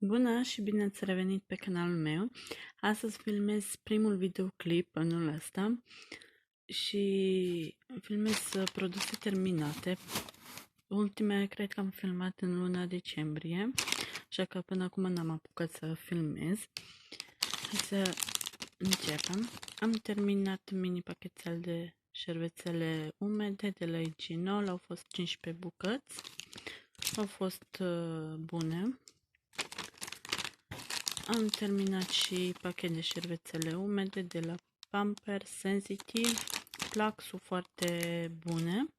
Bună și bine ați revenit pe canalul meu. Astăzi filmez primul videoclip anul ăsta și filmez produse terminate. Ultimele cred că am filmat în luna decembrie, așa că până acum n-am apucat să filmez. Hai să începem. Am terminat mini pachetel de șervețele umede de la Iginol, au fost 15 bucăți, au fost bune. Am terminat și pachet de șervețele umede de la Pampers Sensitive, plaxul foarte bune.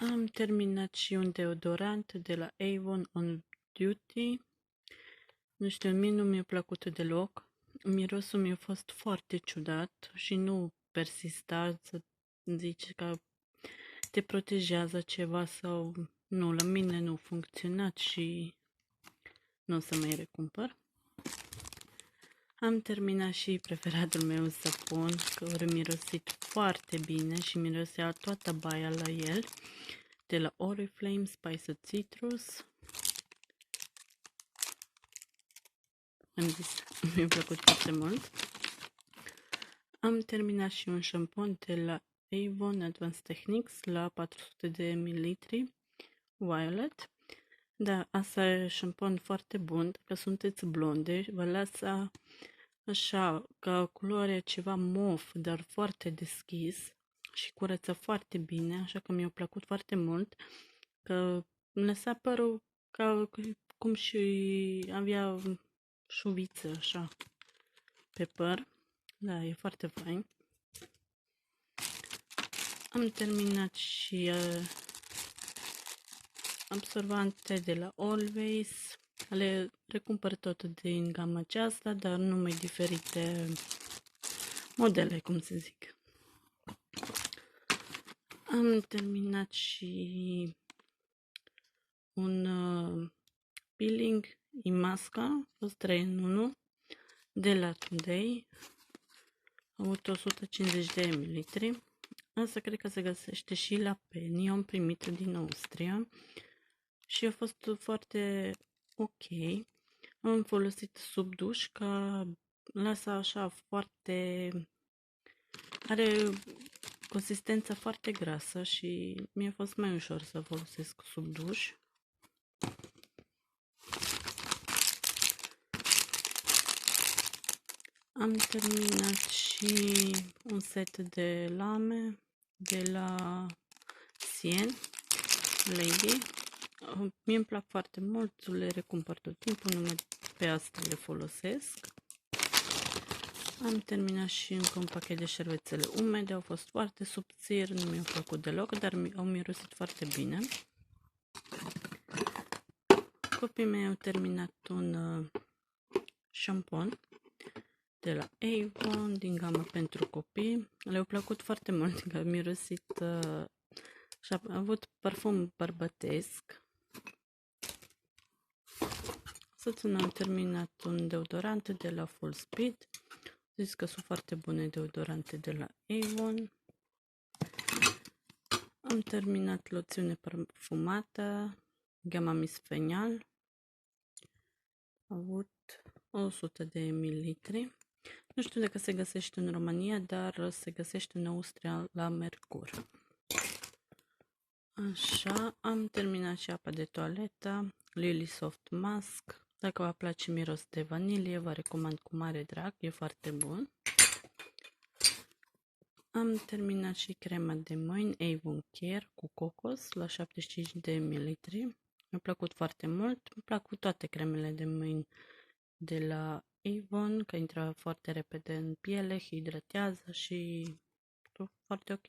Am terminat și un deodorant de la Avon On Duty. Nu știu, mie nu mi-a plăcut deloc. Mirosul mi-a fost foarte ciudat și nu persista să zici că te protejează ceva sau nu. La mine nu a funcționat și nu o să mai recumpăr. Am terminat și preferatul meu sapun, că ori mirosit foarte bine și mirosea toată baia la el, de la Oriflame Spiced Citrus. Am zis, mi-a plăcut foarte mult. Am terminat și un șampon de la Avon Advanced Techniques la 400 de ml Violet. Da, asta e șampon foarte bun, dacă sunteți blonde, vă lasă așa, ca culoarea ceva mov, dar foarte deschis și curăță foarte bine, așa că mi-a plăcut foarte mult, că îmi lăsa părul ca cum și avea șuviță așa pe păr. Da, e foarte fain. Am terminat și absorbante de la Always. Le recumpăr tot din gama aceasta, dar numai diferite modele, cum să zic. Am terminat și un peeling Imasca, a fost 3 în 1 de la Today. Am avut 150 de ml. Asta cred că se găsește și la Penny. Am primit din Austria și a fost foarte ok. Am folosit sub duș, că lasă așa foarte... are consistența foarte grasă și mi-a fost mai ușor să folosesc sub duș. Am terminat și un set de lame de la Sien Lady. Mie îmi plac foarte mult, le recumpăr tot timpul, numai pe asta le folosesc. Am terminat și încă un pachet de șervețele umede, au fost foarte subțiri, nu mi-au plăcut deloc, dar au mirosit foarte bine. Copiii mei au terminat un șampon de la Avon, din gama pentru copii. Le-au plăcut foarte mult, că a mirosit și a avut parfum bărbătesc. Să am terminat un deodorant de la Full Speed. Zis că sunt foarte bune deodorante de la Avon. Am terminat loțiune parfumată, gama Miss Fenial. A avut 100 de ml. Nu știu dacă se găsește în România, dar se găsește în Austria la Mercur. Așa, am terminat și apa de toaletă, Lily Soft Mask. Dacă vă place miros de vanilie, vă recomand cu mare drag, e foarte bun. Am terminat și crema de mâini Avon Care cu cocos la 75 de ml. Mi-a plăcut foarte mult, îmi plac toate cremele de mâini de la Avon, că intră foarte repede în piele, hidratează și foarte ok.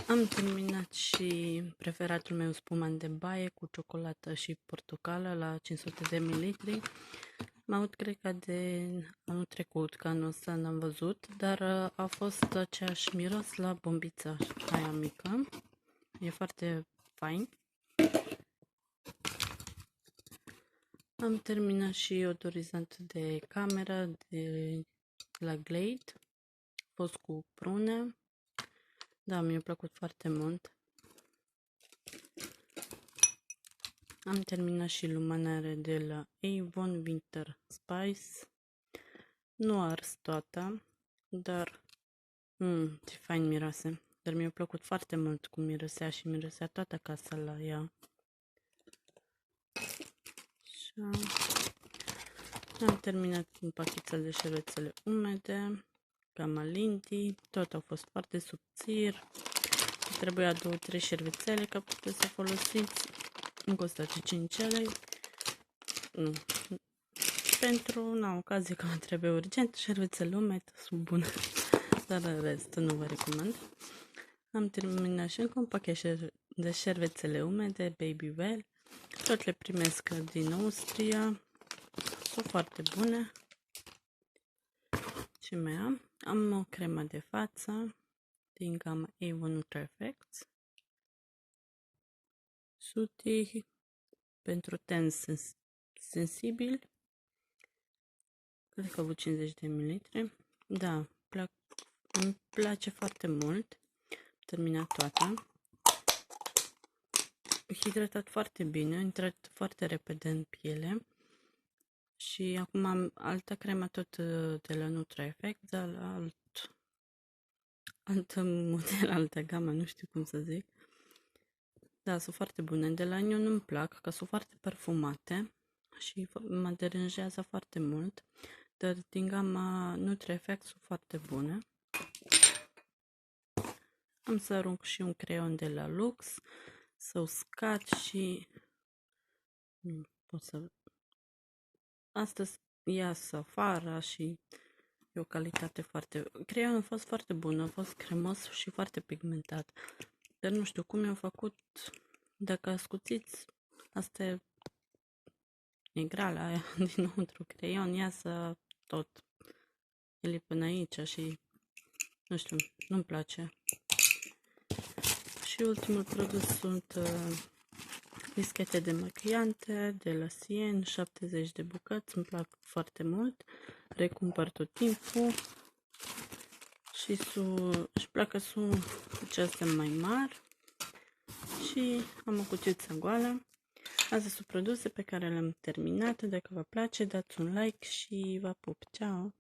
Am terminat și preferatul meu spumant de baie cu ciocolată și portocală la 500 de ml. Mă aud, cred că de anul trecut, că anul ăsta n-am văzut, dar a fost aceeași miros la bombița aia mică. E foarte fain. Am terminat și odorizant de cameră de la Glade. A fost cu prune. Da, mi-a plăcut foarte mult. Am terminat și luminare de la Avon Winter Spice. Nu a ars toată, dar ce fain miroase. Dar mi-a plăcut foarte mult cum mirosea și mirosea toată casa la ea. Așa. Am terminat un pachetel de șervețele umede, gama Lindy, tot au fost foarte subțiri. Trebuia 2-3 șervețele ca puteți să folosiți. Îmi costă 5 lei. Nu. Pentru una ocazie că mă trebuie urgent, șervețele umede sunt bune, dar în rest nu vă recomand. Am terminat și încă un pachet de șervețele umede Baby Well. Tot le primesc din Austria. Sunt foarte bune. Ce mai am? Am o cremă de față din gama Avon Ultra Effects. Soothing pentru ten sensibil. Cred că au 50 de ml. Da, îmi place foarte mult. Am terminat toată. Hidratat foarte bine, a intrat foarte repede în piele. Și acum am altă cremă tot de la Nutra Effect, dar la alt model, altă gamă, nu știu cum să zic. Da, sunt foarte bune. De la Nio nu-mi plac, că sunt foarte perfumate și mă deranjează foarte mult. Dar din gama Nutra Effect sunt foarte bune. Am să arunc și un creion de la Lux, să uscat și nu pot să... Astăzi iasă afară și e o calitate foarte... Creionul a fost foarte bun, a fost cremos și foarte pigmentat. Dar nu știu cum i-au făcut, dacă ascuțiți, asta e negrala aia dinăuntru creion, iasă tot. El e până aici și nu știu, nu-mi place. Și ultimul produs sunt bischete de machiante de la Sien, 70 de bucăți, îmi plac foarte mult, recumpăr tot timpul și își plac că sunt acestea mai mari și am o cuțiță goală. Astea sunt produse pe care le-am terminat, dacă vă place dați un like și vă pup, ceau!